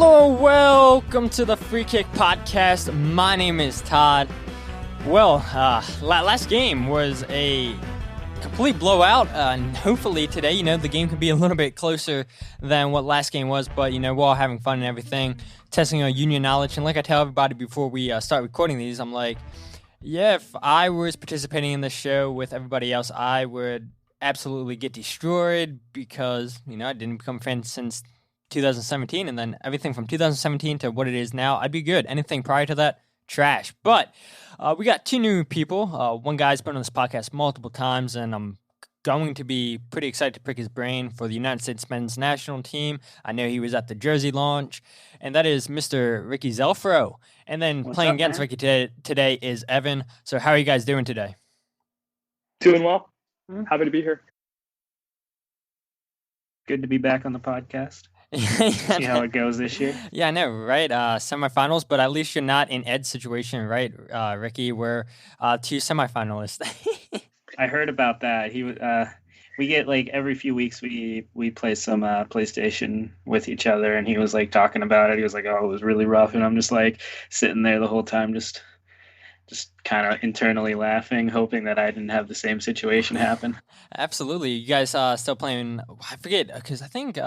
Hello, welcome to the Free Kick Podcast. My name is Todd. Well, last game was a complete blowout, and hopefully today, the game could be a little bit closer than what last game was, but, we're all having fun and everything, testing our union knowledge, and like I tell everybody before we start recording these, I'm like, yeah, if I was participating in this show with everybody else, I would absolutely get destroyed because, I didn't become a fan since 2017, and then everything from 2017 to what it is now, I'd be good. Anything prior to that, trash. But we got two new people. One guy's been on this podcast multiple times, and I'm going to be pretty excited to pick his brain for the United States men's national team. I know he was at the jersey launch, and that is Mr. Ricky Zellefrow. And then What's playing up, against man? Ricky today is Evan. So how are you guys doing today? Doing well. Happy to be here. Good to be back on the podcast. See how it goes this year. Yeah, I know, right? Semifinals, but at least you're not in Ed's situation, right, Ricky? We're two semifinalists. I heard about that. He we get like every few weeks we play some PlayStation with each other, and he was like talking about it. He was like, "Oh, it was really rough," and I'm just like sitting there the whole time, just kind of internally laughing, hoping that I didn't have the same situation happen. Absolutely. You guys still playing? I forget because I think.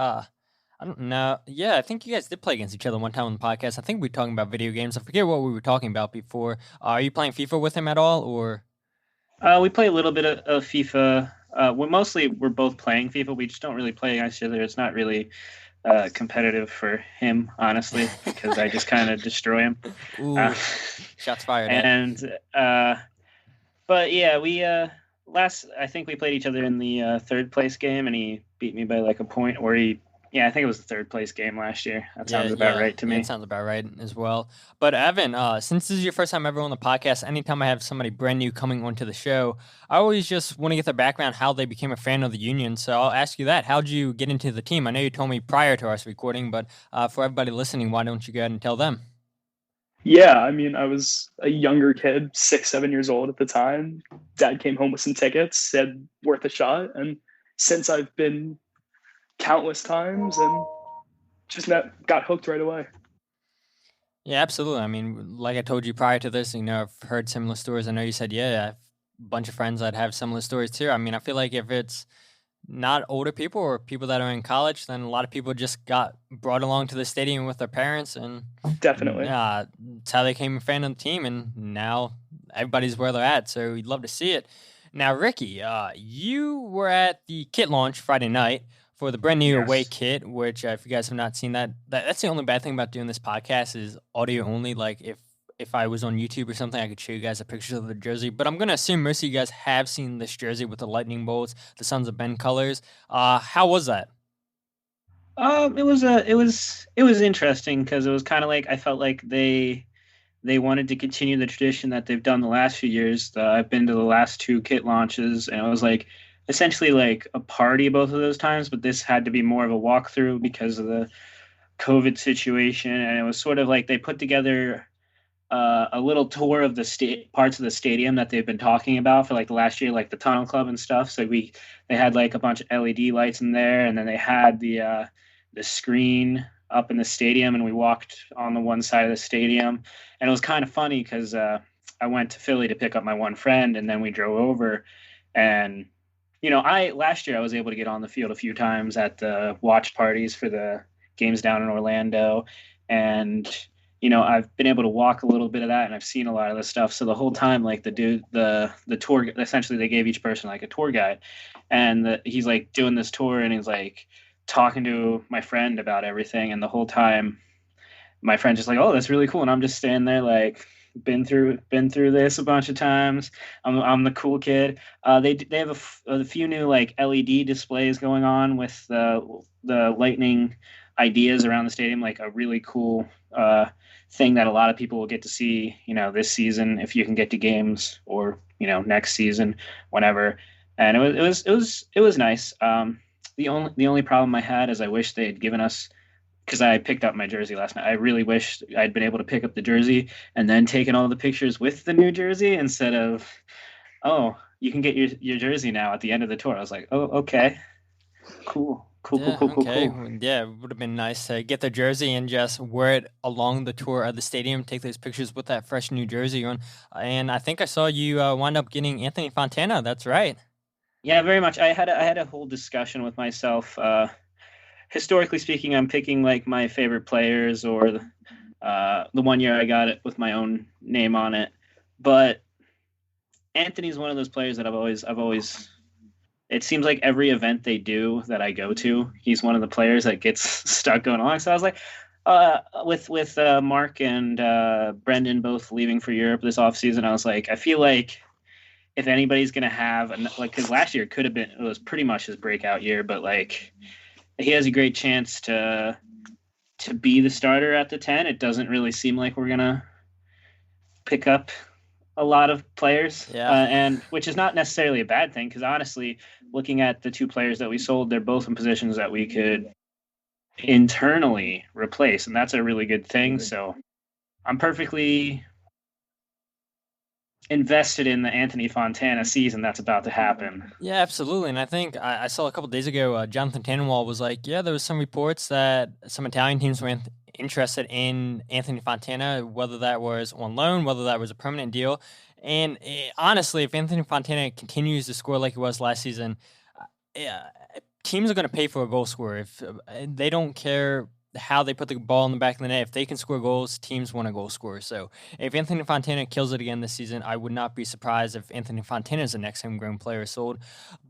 I don't know. Yeah, I think you guys did play against each other one time on the podcast. I think we were talking about video games. I forget what we were talking about before. Are you playing FIFA with him at all, or? We play a little bit of FIFA. We're both playing FIFA. We just don't really play against each other. It's not really competitive for him, honestly, because I just kind of destroy him. Ooh, shots fired. But yeah, I think we played each other in the third place game, and he beat me by like a point. I think it was the third place game last year. That sounds about right to me. It sounds about right as well. But Evan, since this is your first time ever on the podcast, anytime I have somebody brand new coming onto the show, I always just want to get their background, how they became a fan of the Union. So I'll ask you that. How'd you get into the team? I know you told me prior to us recording, but for everybody listening, why don't you go ahead and tell them? Yeah, I was a younger kid, 6, 7 years old at the time. Dad came home with some tickets, said worth a shot. And since I've been countless times and just got hooked right away. Yeah, absolutely. I mean, like I told you prior to this, I've heard similar stories. I know you said, I have a bunch of friends that have similar stories too. I mean, I feel like if it's not older people or people that are in college, then a lot of people just got brought along to the stadium with their parents, and Definitely. That's how they became a fan of the team, and now everybody's where they're at. So we'd love to see it. Now, Ricky, you were at the kit launch Friday night for the brand new away kit, which if you guys have not seen that's the only bad thing about doing this podcast is audio only. Like if I was on YouTube or something, I could show you guys a picture of the jersey. But I'm going to assume most of you guys have seen this jersey with the lightning bolts, the Sons of Ben colors. How was that? It was interesting because it was kind of like I felt like they wanted to continue the tradition that they've done the last few years. I've been to the last two kit launches, and it was like essentially like a party both of those times, but this had to be more of a walkthrough because of the COVID situation. And it was sort of like they put together a little tour of the parts of the stadium that they've been talking about for like the last year, like the Tunnel Club and stuff. So they had like a bunch of LED lights in there, and then they had the screen up in the stadium, and we walked on the one side of the stadium. And it was kind of funny because I went to Philly to pick up my one friend, and then we drove over, and last year I was able to get on the field a few times at the watch parties for the games down in Orlando. And, I've been able to walk a little bit of that, and I've seen a lot of this stuff. So the whole time, like the tour, essentially they gave each person like a tour guide, and he's like doing this tour, and he's like talking to my friend about everything. And the whole time my friend's just like, "Oh, that's really cool." And I'm just standing there like, been through this a bunch of times. I'm the cool kid. They have a few new like LED displays going on with the lightning ideas around the stadium, like a really cool thing that a lot of people will get to see, this season if you can get to games, or next season, whenever. And it was nice. The only problem I had is I wish they had given us, because I picked up my jersey last night. I really wish I'd been able to pick up the jersey and then taken all the pictures with the new jersey instead of, oh, you can get your jersey now at the end of the tour. I was like, oh, okay, cool. Cool. Yeah, it would have been nice to get the jersey and just wear it along the tour of the stadium, take those pictures with that fresh new jersey on. And I think I saw you wind up getting Anthony Fontana. That's right. Yeah, very much. I had a whole discussion with myself. Historically speaking, I'm picking like my favorite players, or the one year I got it with my own name on it. But Anthony's one of those players that I've always. It seems like every event they do that I go to, he's one of the players that gets stuck going along. So I was like, with Mark and Brendan both leaving for Europe this offseason, I was like, I feel like if anybody's gonna have because last year it was pretty much his breakout year, but like he has a great chance to be the starter at the 10. It doesn't really seem like we're gonna pick up a lot of players, and which is not necessarily a bad thing, because honestly, looking at the two players that we sold, they're both in positions that we could internally replace, and that's a really good thing. So I'm perfectly invested in the Anthony Fontana season that's about to happen. Yeah, absolutely. And I think I saw a couple days ago, Jonathan Tannenwald was like, yeah, there was some reports that some Italian teams were interested in Anthony Fontana, whether that was on loan, whether that was a permanent deal. And honestly, if Anthony Fontana continues to score like he was last season, teams are going to pay for a goal scorer. If they don't care how they put the ball in the back of the net, if they can score goals, teams want a goal scorer. So if Anthony Fontana kills it again this season, I would not be surprised if Anthony Fontana is the next homegrown player sold.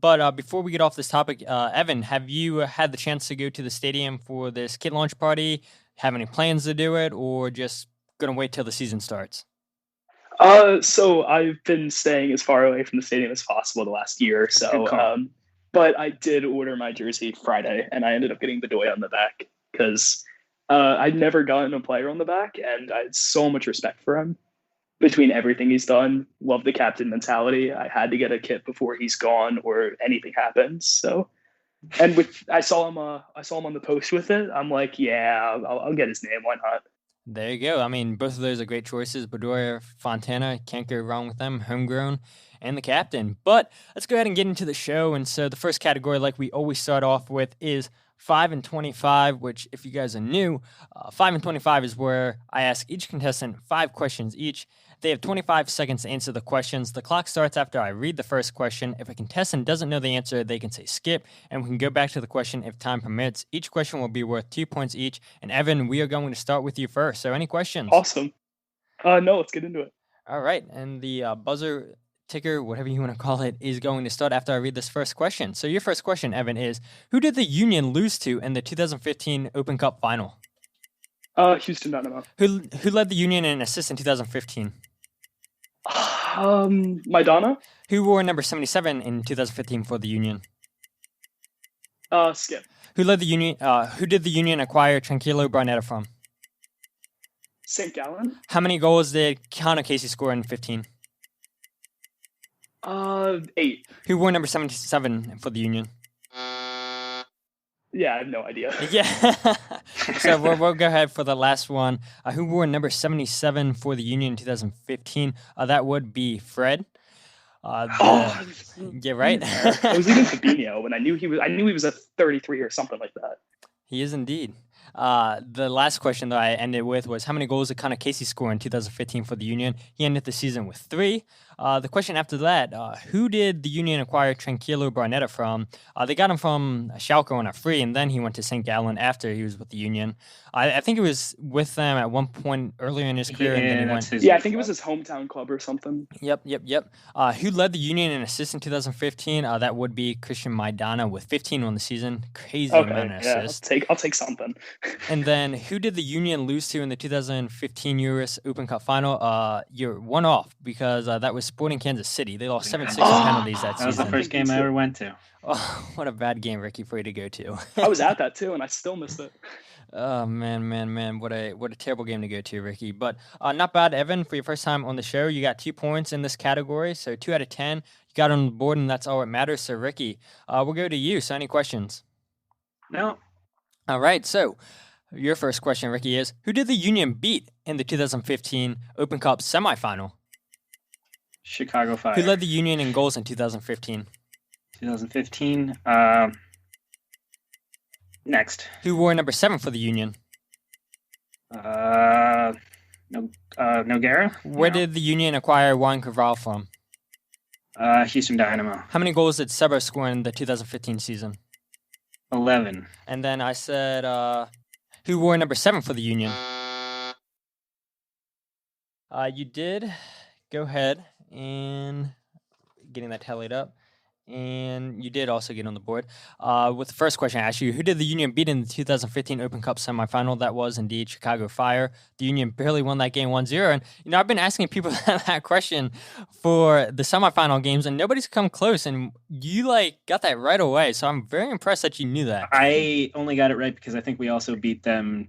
But before we get off this topic, Evan, have you had the chance to go to the stadium for this kit launch party? Have any plans to do it, or just going to wait till the season starts? So I've been staying as far away from the stadium as possible the last year or so. But I did order my jersey Friday, and I ended up getting Bedoya on the back because I'd never gotten a player on the back, and I had so much respect for him. Between everything he's done, love the captain mentality. I had to get a kit before he's gone or anything happens. So, and I saw him on the post with it. I'm like, yeah, I'll get his name. Why not? There you go. I mean, both of those are great choices. Bedoya, Fontana, can't go wrong with them. Homegrown, and the captain. But let's go ahead and get into the show. And so the first category, like we always start off with, is 5 and 25, which, if you guys are new, 5 and 25 is where I ask each contestant 5 questions each. They have 25 seconds to answer the questions. The clock starts after I read the first question. If a contestant doesn't know the answer, they can say skip, and we can go back to the question if time permits. Each question will be worth 2 points each. And Evan, we are going to start with you first. So any questions? Awesome. No, let's get into it. All right. And the buzzer ticker, whatever you want to call it, is going to start after I read this first question. So your first question, Evan, is who did the Union lose to in the 2015 Open Cup final? Houston Dynamo. Who led the Union in assists in 2015? Maidana. Who wore number 77 in 2015 for the Union? Skip. Who led the Union? Who did the Union acquire Tranquillo Barnetta from? St. Gallen. How many goals did Connor Casey score in 15? 8. Who wore number 77 for the Union? Yeah, I have no idea. Yeah. So we'll go ahead for the last one. Who wore number 77 for the Union in 2015? That would be Fred. Yeah, right. I was leaving Fabinho, and I knew he was a 33 or something like that. He is indeed. The last question that I ended with was how many goals did Connor Casey score in 2015 for the Union? He ended the season with 3. The question after that, who did the Union acquire Tranquillo Barnetta from? They got him from Schalke on a free, and then he went to St. Gallen after he was with the Union. I think he was with them at one point earlier in his career, and then he went. I think it was his hometown club or something. Yep. Who led the Union in assists in 2015? That would be Christian Maidana with 15 on the season. Crazy amount of assists. I'll take something. And then who did the Union lose to in the 2015 US Open Cup final? You're one off because that was Sporting Kansas City. They lost 7-6 on penalties that season. That was the first game I ever went to. Oh, what a bad game, Ricky, for you to go to. I was at that too, and I still missed it. Oh, man. What a terrible game to go to, Ricky. But not bad, Evan, for your first time on the show. You got 2 points in this category, so 2 out of 10. You got on the board, and that's all that matters. So, Ricky, we'll go to you. So, any questions? No. All right, so your first question, Ricky, is who did the Union beat in the 2015 Open Cup semifinal? Chicago Fire. Who led the Union in goals in 2015? 2015. Next. Who wore number 7 for the Union? Noguera? Where No. did the Union acquire Juan Carvalho from? Houston Dynamo. How many goals did Seba score in the 2015 season? 11. And then I said, who wore number 7 for the Union? You did go ahead and getting that tallied up. And you did also get on the board. With the first question I asked you, who did the Union beat in the 2015 Open Cup semifinal? That was indeed Chicago Fire. The Union barely won that game 1-0. And, I've been asking people that question for the semifinal games, and nobody's come close. And you, got that right away. So I'm very impressed that you knew that. I only got it right because I think we also beat them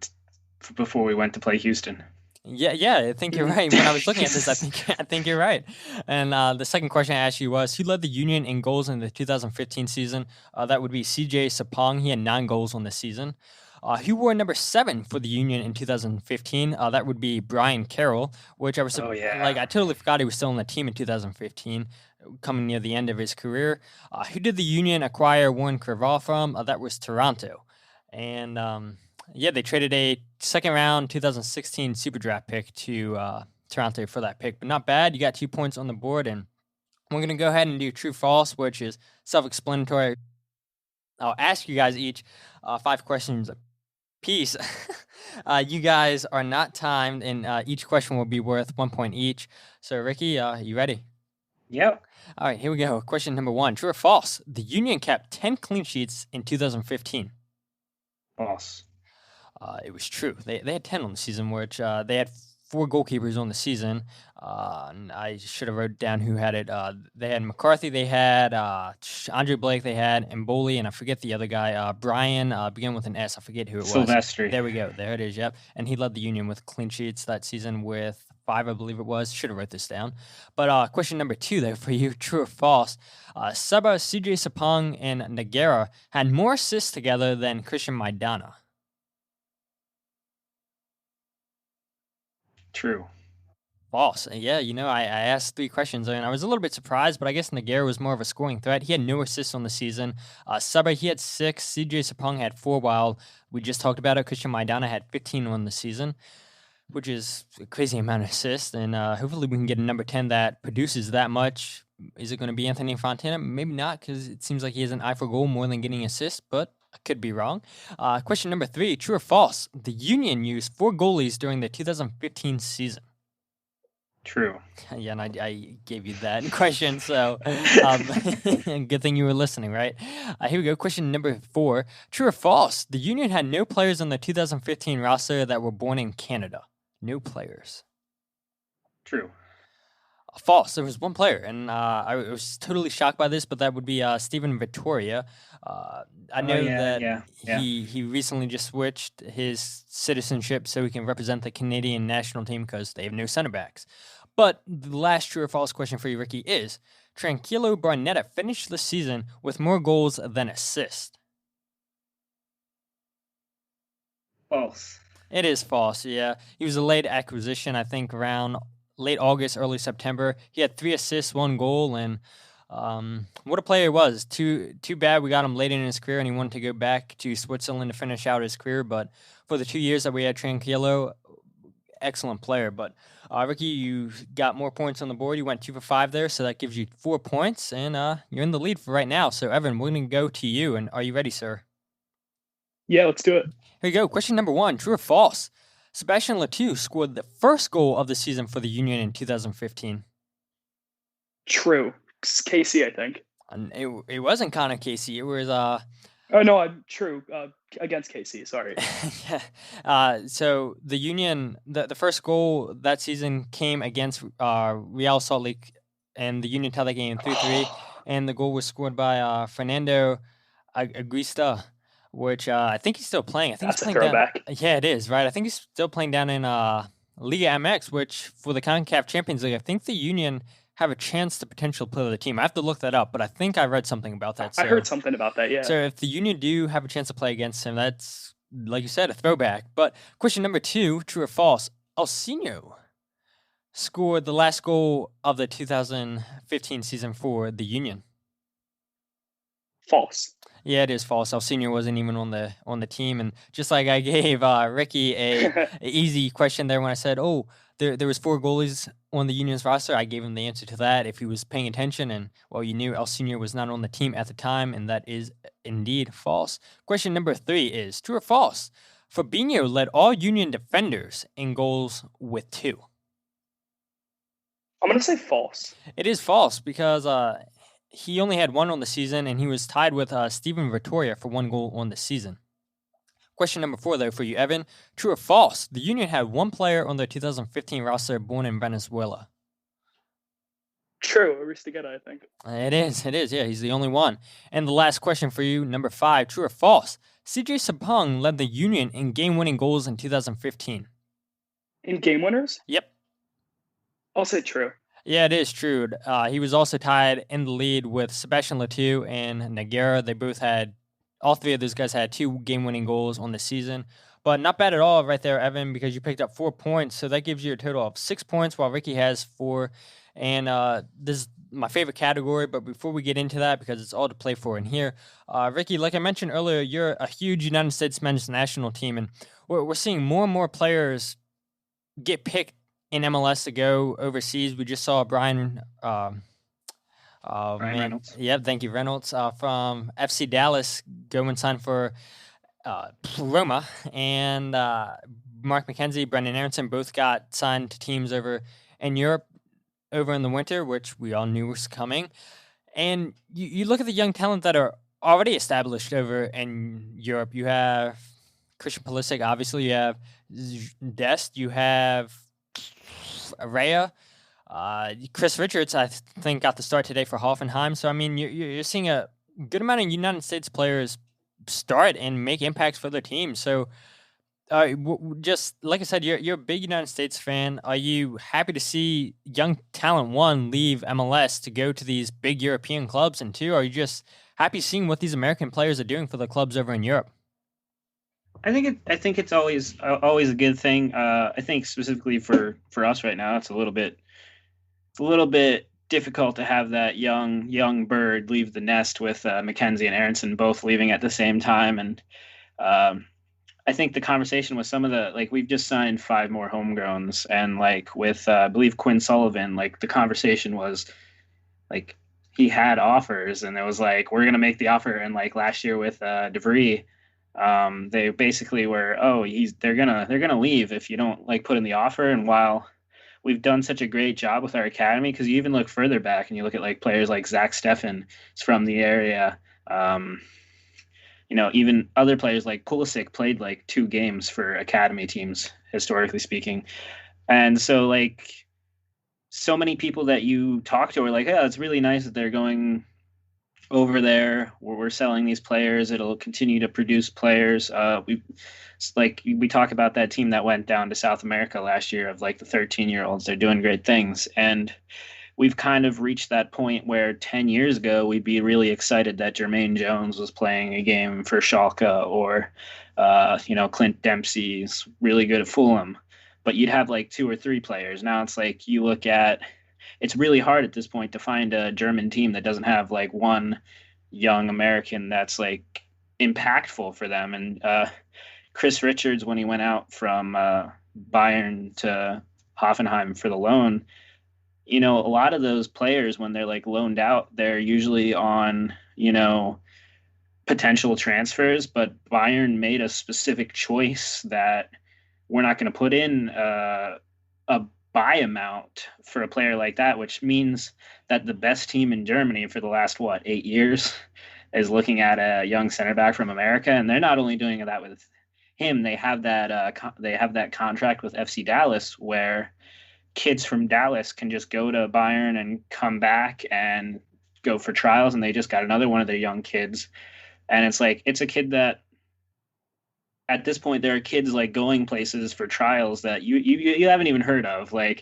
before we went to play Houston. Yeah, I think you're right. When I was looking at this, I think you're right. And the second question I asked you was, who led the Union in goals in the 2015 season? That would be CJ Sapong. He had 9 goals on the season. Who wore number 7 for the Union in 2015? That would be Brian Carroll, which I was I totally forgot he was still on the team in 2015, coming near the end of his career. Who did the Union acquire Juan Carvalho from? That was Toronto. And they traded a second-round 2016 Super Draft pick to Toronto for that pick. But not bad. You got 2 points on the board, and we're going to go ahead and do true-false, which is self-explanatory. I'll ask you guys each 5 questions apiece. You guys are not timed, and each question will be worth 1 point each. So, Ricky, you ready? Yep. All right, here we go. Question number 1. True or false? The Union kept 10 clean sheets in 2015. False. It was true. They had 10 on the season, which they had 4 goalkeepers on the season. And I should have wrote down who had it. They had McCarthy, they had Andre Blake, they had Mboli, and I forget the other guy. Brian, began with an S. I forget who it was. Silvestri. There we go. There it is, yep. And he led the Union with clean sheets that season with 5, I believe it was. Should have wrote this down. But question number 2, though, for you, true or false? Seba, CJ Sapong, and Noguera had more assists together than Christian Maidana. True. False. Yeah, I asked 3 questions, and I was a little bit surprised, but I guess Noguera was more of a scoring threat. He had no assists on the season. Seba, he had 6. CJ Sapong had 4, while we just talked about it. Christian Maidana had 15 on the season, which is a crazy amount of assists, and hopefully we can get a number 10 that produces that much. Is it going to be Anthony Fontana? Maybe not, because it seems like he has an eye for goal more than getting assists, but I could be wrong. Question number 3, true or false? The Union used 4 goalies during the 2015 season. True. Yeah, and I gave you that question, so good thing you were listening, right? Here we go. Question number 4, true or false? The Union had no players on the 2015 roster that were born in Canada. No players. True. False. There was 1 player, and I was totally shocked by this, but that would be Steven Vittoria. I know that he recently just switched his citizenship so he can represent the Canadian national team because they have no center backs. But the last true or false question for you, Ricky, is Tranquillo Barnetta finished the season with more goals than assists. False. It is false, yeah. He was a late acquisition, I think, around late August, early September. He had 3 assists, 1 goal, and what a player he was. Too bad we got him late in his career, and he wanted to go back to Switzerland to finish out his career. But for the 2 years that we had Tranquillo, excellent player. But Ricky, you got more points on the board. You went 2 for 5 there, so that gives you 4 points, and you're in the lead for right now. So Evan, we're going to go to you, and are you ready, sir? Yeah, let's do it. Here you go. Question number 1, true or false? Sebastian Letou scored the first goal of the season for the Union in 2015. True. It's Casey, I think. And it wasn't Connor Casey. It was Oh no, I'm true. Against Casey, sorry. Yeah. So the Union, the first goal that season came against Real Salt Lake, and the Union tied that game 3-3. And the goal was scored by Fernando Aguista, which I think he's still playing. I think That's he's a playing throwback. down. Yeah, it is, right? I think he's still playing down in Liga MX, which for the CONCACAF Champions League, I think the Union have a chance to potentially play with the team. I have to look that up, but I think I read something about that. I heard something about that, yeah. So if the Union do have a chance to play against him, that's, like you said, a throwback. But question number 2, true or false? Alcino scored the last goal of the 2015 season for the Union. False. Yeah, it is false. El Senior wasn't even on the team, and just like I gave Ricky a easy question there when I said, "Oh, there was 4 goalies on the Union's roster," I gave him the answer to that if he was paying attention, and well, you knew El Senior was not on the team at the time, and that is indeed false. Question number 3 is true or false? Fabinho led all Union defenders in goals with 2. I'm gonna say false. It is false because he only had 1 on the season, and he was tied with Steven Vittoria for 1 goal on the season. Question number 4, though, for you, Evan. True or false? The Union had 1 player on their 2015 roster born in Venezuela. True, Aristigueta, I think. It is. Yeah, he's the only one. And the last question for you, number 5. True or false? CJ Sapong led the Union in game-winning goals in 2015. In game winners? Yep. I'll say true. Yeah, it is true. He was also tied in the lead with Sebastian Letou and Nogueira. They both had, all 3 of those guys had 2 game-winning goals on the season. But not bad at all right there, Evan, because you picked up 4 points. So that gives you a total of 6 points, while Ricky has 4. And this is my favorite category. But before we get into that, because it's all to play for in here, Ricky, like I mentioned earlier, you're a huge United States men's national team. And we're seeing more and more players get picked in MLS to go overseas. We just saw Brian Reynolds. Yeah, thank you, Reynolds, from FC Dallas go and sign for Roma, and Mark McKenzie, Brendan Aronson both got signed to teams over in Europe over in the winter, which we all knew was coming. And you look at the young talent that are already established over in Europe. You have Christian Pulisic, obviously. You have Dest. You have Raya. Chris Richards, I think, got the start today for Hoffenheim. So, I mean, you're seeing a good amount of United States players start and make impacts for their team. So, just like I said, you're a big United States fan. Are you happy to see young talent, 1, leave MLS to go to these big European clubs, and 2, are you just happy seeing what these American players are doing for the clubs over in Europe? I think it's always a good thing. I think specifically for us right now, it's a little bit difficult to have that young bird leave the nest with McKenzie and Aronson both leaving at the same time. And I think the conversation with some of the, we've just signed 5 more homegrowns, and with I believe Quinn Sullivan, the conversation was he had offers, and it was we're gonna make the offer. And last year with DeVries. They basically were, they're gonna leave if you don't put in the offer. And while we've done such a great job with our academy, because you even look further back and you look at players like Zach Steffen is from the area. Even other players like Pulisic played 2 games for academy teams, historically speaking. And so so many people that you talk to are yeah, it's really nice that they're going over there where we're selling these players. It'll continue to produce players. We talk about that team that went down to South America last year of the 13-year-olds. They're doing great things. And we've kind of reached that point where 10 years ago, we'd be really excited that Jermaine Jones was playing a game for Schalke, or, Clint Dempsey's really good at Fulham, but you'd have 2 or 3 players. Now it's you look at, it's really hard at this point to find a German team that doesn't have 1 young American that's impactful for them. And Chris Richards, when he went out from Bayern to Hoffenheim for the loan, a lot of those players, when they're loaned out, they're usually on, potential transfers, but Bayern made a specific choice that we're not going to put in a buy amount for a player like that, which means that the best team in Germany for the last 8 years is looking at a young center back from America. And they're not only doing that with him, they have that contract with FC Dallas where kids from Dallas can just go to Bayern and come back and go for trials. And they just got another one of their young kids. And it's a kid that, at this point, there are kids going places for trials that you haven't even heard of. You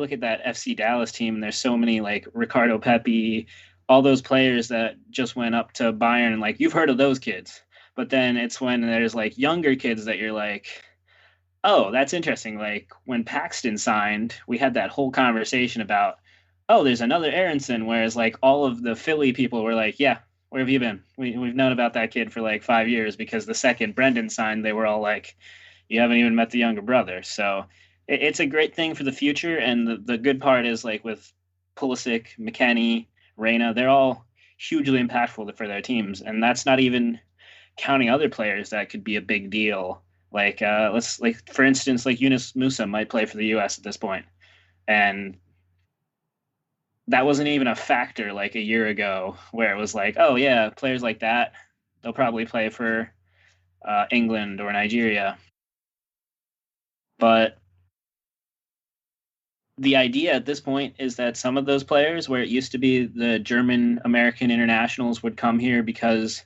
look at that FC Dallas team, and there's so many Ricardo Pepi, all those players that just went up to Bayern, and you've heard of those kids. But then it's when there's younger kids that you're oh, that's interesting. When Paxton signed, we had that whole conversation about, oh, there's another Aronson, whereas all of the Philly people were yeah, where have you been? We've known about that kid for like 5 years because the second Brendan signed, they were all like, you haven't even met the younger brother. So it's a great thing for the future. And the good part is like with Pulisic, McKennie, Reyna, they're all hugely impactful for their teams. And that's not even counting other players that could be a big deal. Like let's like for instance, like Yunus Musa might play for the US at this point. And that wasn't even a factor like a year ago where it was like, oh yeah, players like that, they'll probably play for England or Nigeria. But the idea at this point is that some of those players, where it used to be the German American internationals would come here because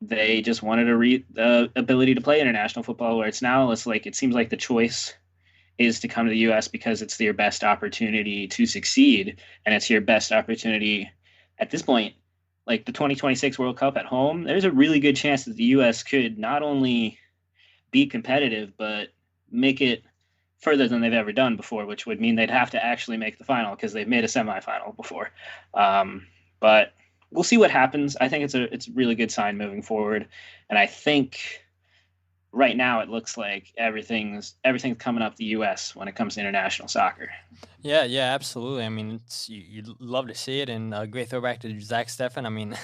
they just wanted the ability to play international football, where it's now it's like it seems like the choice is to come to the US because it's your best opportunity to succeed, and it's your best opportunity at this point. Like the 2026 World Cup at home, there's a really good chance that the US could not only be competitive but make it further than they've ever done before, which would mean they'd have to actually make the final because they've made a semifinal before. But we'll see what happens. I think it's a really good sign moving forward, and I think right now it looks like everything's coming up the U.S. when it comes to international soccer. Yeah, absolutely. I mean, you'd love to see it, and a great throwback to Zach Steffen. I mean,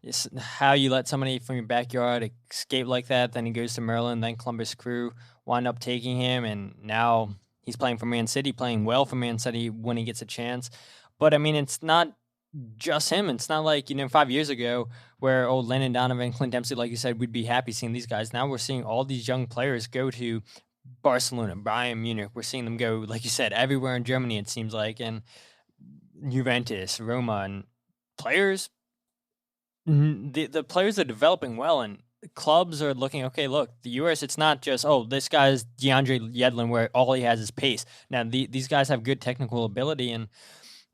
it's how you let somebody from your backyard escape like that, then he goes to Maryland, then Columbus Crew wind up taking him, and now he's playing for Man City, playing well for Man City when he gets a chance. But, I mean, it's not just him. It's not like, 5 years ago where old Landon Donovan, Clint Dempsey, like you said, we'd be happy seeing these guys. Now we're seeing all these young players go to Barcelona, Bayern Munich. We're seeing them go, like you said, everywhere in Germany, it seems like, and Juventus, Roma, and players, the players are developing well, and clubs are looking, okay, look, the US, it's not just, oh, this guy's DeAndre Yedlin where all he has is pace. Now, these guys have good technical ability, and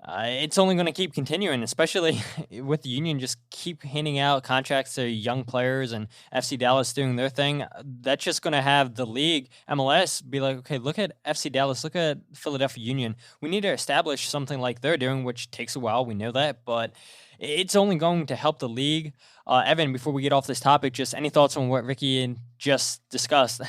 it's only going to keep continuing, especially with the Union just keep handing out contracts to young players and FC Dallas doing their thing. That's just going to have the league, MLS, be like, okay, look at FC Dallas, look at Philadelphia Union. We need to establish something like they're doing, which takes a while. We know that, but it's only going to help the league. Evan, before we get off this topic, just any thoughts on what Ricky just discussed?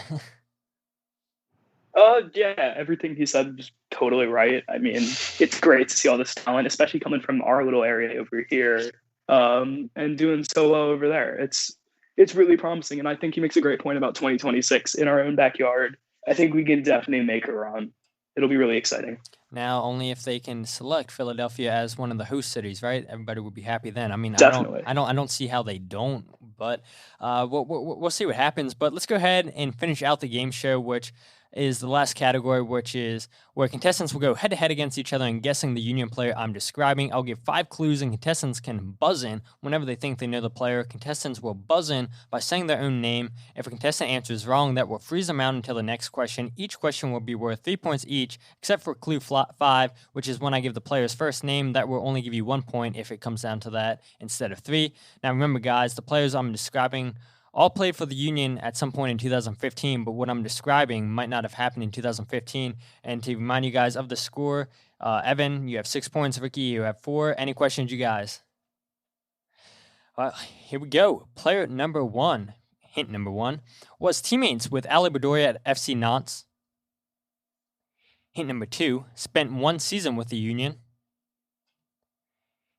Yeah, everything he said was totally right. I mean, it's great to see all this talent, especially coming from our little area over here, and doing so well over there. It's really promising, and I think he makes a great point about 2026 in our own backyard. I think we can definitely make a run. It'll be really exciting. Now, only if they can select Philadelphia as one of the host cities, right? Everybody would be happy then. I mean, definitely. I don't see how they don't, but we'll see what happens. But let's go ahead and finish out the game show, which is the last category, which is where contestants will go head-to-head against each other and guessing the Union player I'm describing. I'll give 5 clues, and contestants can buzz in whenever they think they know the player. Contestants will buzz in by saying their own name. If a contestant answers wrong, that will freeze them out until the next question. Each question will be worth 3 points each, except for clue 5, which is when I give the player's first name. That will only give you 1 point if it comes down to that instead of 3. Now, remember, guys, the players I'm describing all played for the Union at some point in 2015, but what I'm describing might not have happened in 2015. And to remind you guys of the score, Evan, you have 6 points. Ricky, you have 4. Any questions, you guys? Well, here we go. Player number 1, hint number 1, was teammates with Ali Bedoya at FC Nantes. Hint number 2, spent 1 season with the Union.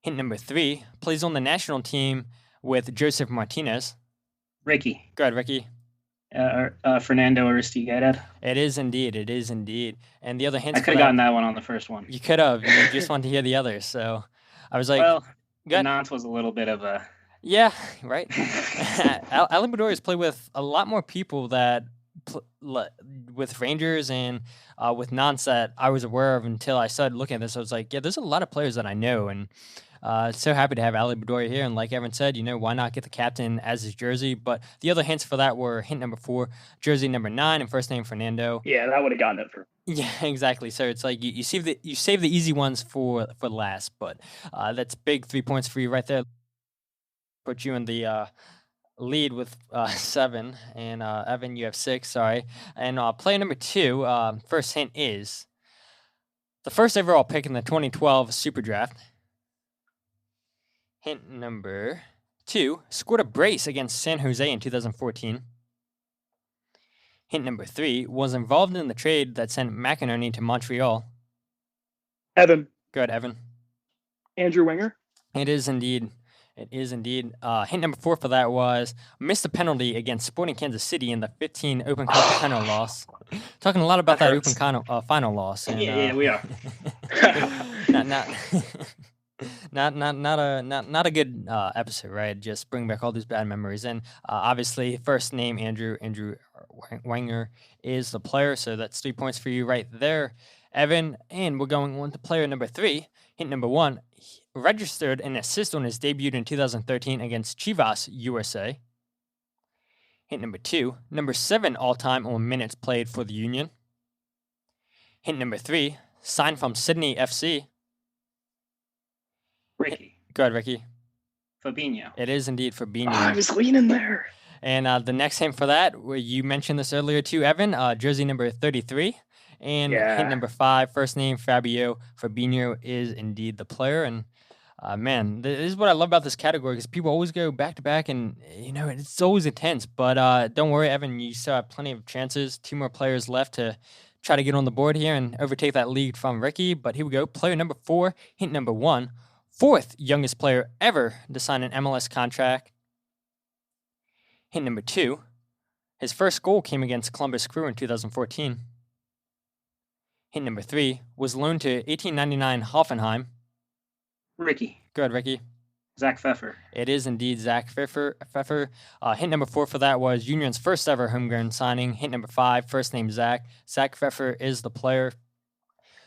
Hint number 3, plays on the national team with Joseph Martinez. Ricky. Go ahead, Ricky. Fernando Aristigueta. It is indeed. And the other hints. I could have gotten that one on the first one. You could have. You just wanted to hear the others. So I was like, well, Nantes was a little bit of a. Yeah, right. Ali Bedoya has played with a lot more people that with Rangers and with Nantes that I was aware of until I started looking at this. I was like, yeah, there's a lot of players that I know, and so happy to have Ali Bedoya here. And like Evan said, why not get the captain as his jersey? But the other hints for that were hint number 4, jersey number 9, and first name Fernando. Yeah, that would have gotten it for. Yeah, exactly. So it's like you save the easy ones for last. But that's big 3 points for you right there. Put you in the lead with 7, and Evan, you have 6. Sorry. And player number 2. First hint is the first overall pick in the 2012 Super Draft. Hint number 2, scored a brace against San Jose in 2014. Hint number 3, was involved in the trade that sent McInerney to Montreal. Evan. Go ahead, Evan. Andrew Winger. It is indeed. Hint number 4 for that was missed a penalty against Sporting Kansas City in the 15 Open Cup final loss. Talking a lot about that Open final loss. And, yeah, we are. not a good episode, right? Just bring back all these bad memories. And obviously, first name Andrew Wenger is the player, so that's 3 points for you right there, Evan. And we're going on to player number 3. Hint number 1. Registered an assist on his debut in 2013 against Chivas, USA. Hint number 2, number 7 all-time on minutes played for the Union. Hint number 3, signed from Sydney FC. Ricky. Go ahead, Ricky. Fabinho. It is indeed Fabinho. Oh, I was leaning there. And the next hint for that, you mentioned this earlier too, Evan, jersey number 33. And hint number 5, first name Fabio. Fabinho is indeed the player. And man, this is what I love about this category, because people always go back to back, and it's always intense. But don't worry, Evan, you still have plenty of chances. 2 more players left to try to get on the board here and overtake that lead from Ricky. But here we go. Player number 4, hint number 1, 4th youngest player ever to sign an MLS contract. Hint number 2, his first goal came against Columbus Crew in 2014. Hint number 3, was loaned to 1899 Hoffenheim. Ricky. Go ahead, Ricky. Zach Pfeffer. It is indeed Zach Pfeffer. Hint number 4 for that was Union's first ever homegrown signing. Hint number 5, first name Zach. Zach Pfeffer is the player.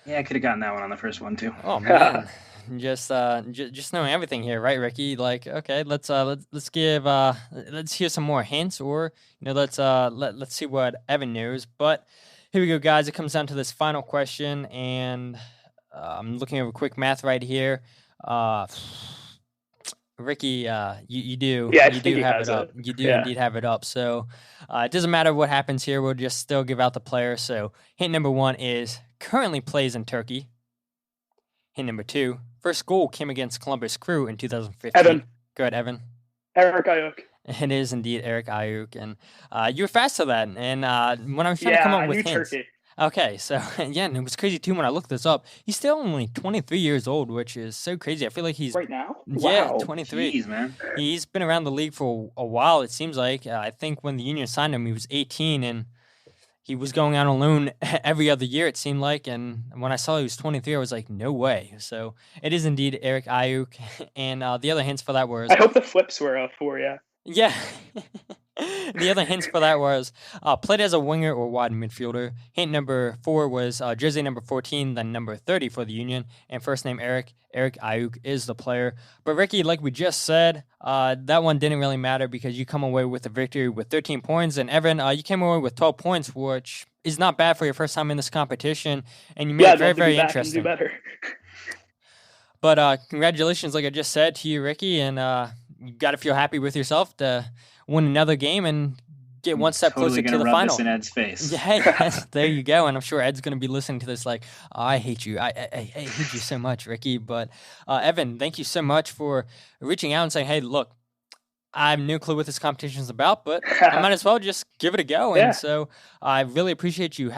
Yeah, I could have gotten that one on the first one too. Oh man, just knowing everything here, right, Ricky? Like, okay, let's hear some more hints, or let's see what Evan knows. But here we go, guys. It comes down to this final question, and I'm looking over quick math right here. Ricky, you do have it up. You do indeed have it up. So it doesn't matter what happens here. We'll just still give out the player. So hint number 1 is currently plays in Turkey. Hint number 2, first goal came against Columbus Crew in 2015. Evan. Go ahead, Evan. Eric Ayuk. It is indeed Eric Ayuk. And you were fast to that. And when I was trying to come up with hints. Turkey. Okay, so yeah, and it was crazy too when I looked this up. He's still only 23 years old, which is so crazy. I feel like he's right now. Yeah, wow. 23. Jeez, man. He's been around the league for a while. It seems like. I think when the Union signed him, he was 18, and he was going out on loan every other year. It seemed like, and when I saw he was 23, I was like, no way. So it is indeed Eric Ayuk, and the other hints for that was. I hope the flips were for you. Yeah. The other hints for that was played as a winger or wide midfielder. Hint number 4 was jersey number 14, then number 30 for the Union, and first name Eric. Eric Ayuk is the player. But Ricky, like we just said, that one didn't really matter because you come away with a victory with 13 points. And Evan, you came away with 12 points, which is not bad for your first time in this competition. And you made it very, very interesting. Do better. But congratulations, like I just said, to you, Ricky, and you got to feel happy with yourself to win another game and get one step closer to the final. This in Ed's face. Yeah, there you go. And I'm sure Ed's going to be listening to this like, oh, I hate you. I hate you so much, Ricky. But Evan, thank you so much for reaching out and saying, hey, look, I have no clue what this competition is about, but I might as well just give it a go. Yeah. And so I really appreciate you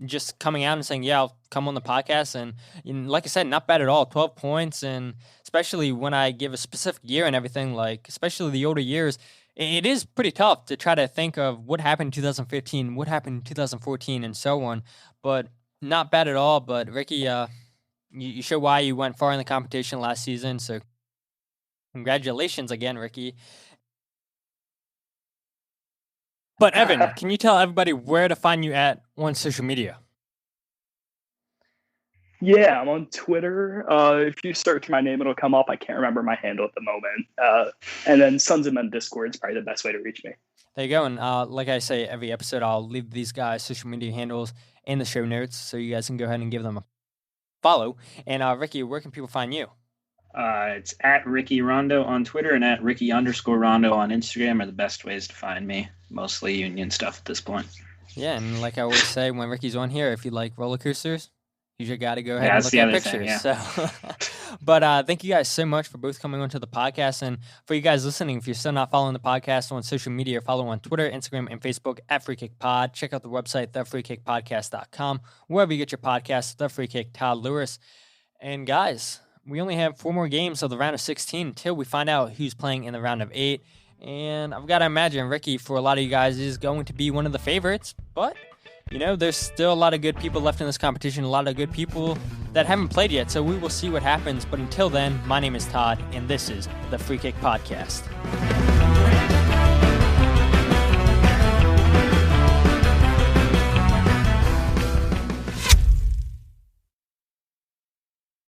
just coming out and saying, yeah, I'll come on the podcast. And like I said, not bad at all. 12 points. And especially when I give a specific year and everything, like especially the older years, it is pretty tough to try to think of what happened in 2015, what happened in 2014, and so on. But not bad at all. But Ricky, you show why you went far in the competition last season. So congratulations again, Ricky. But Evan, can you tell everybody where to find you on social media? Yeah, I'm on Twitter. If you search my name, it'll come up. I can't remember my handle at the moment. And then Sons of Men Discord is probably the best way to reach me. There you go. And like I say, every episode, I'll leave these guys' social media handles in the show notes so you guys can go ahead and give them a follow. And Ricky, where can people find you? It's at Ricky Rondo on Twitter and at Ricky_Rondo on Instagram are the best ways to find me. Mostly Union stuff at this point. Yeah, and like I always say when Ricky's on here, if you like roller coasters, you just got to go ahead and look at pictures. Thing, yeah. So But thank you guys so much for both coming onto the podcast. And for you guys listening, if you're still not following the podcast on social media, follow on Twitter, Instagram, and Facebook at Free Kick Pod. Check out the website, thefreekickpodcast.com. Wherever you get your podcasts, The Free Kick, Todd Lewis. And guys, we only have 4 more games of the round of 16 until we find out who's playing in the round of 8. And I've got to imagine Ricky, for a lot of you guys, is going to be one of the favorites. But, there's still a lot of good people left in this competition, a lot of good people that haven't played yet. So we will see what happens. But until then, my name is Todd, and this is the Free Kick Podcast.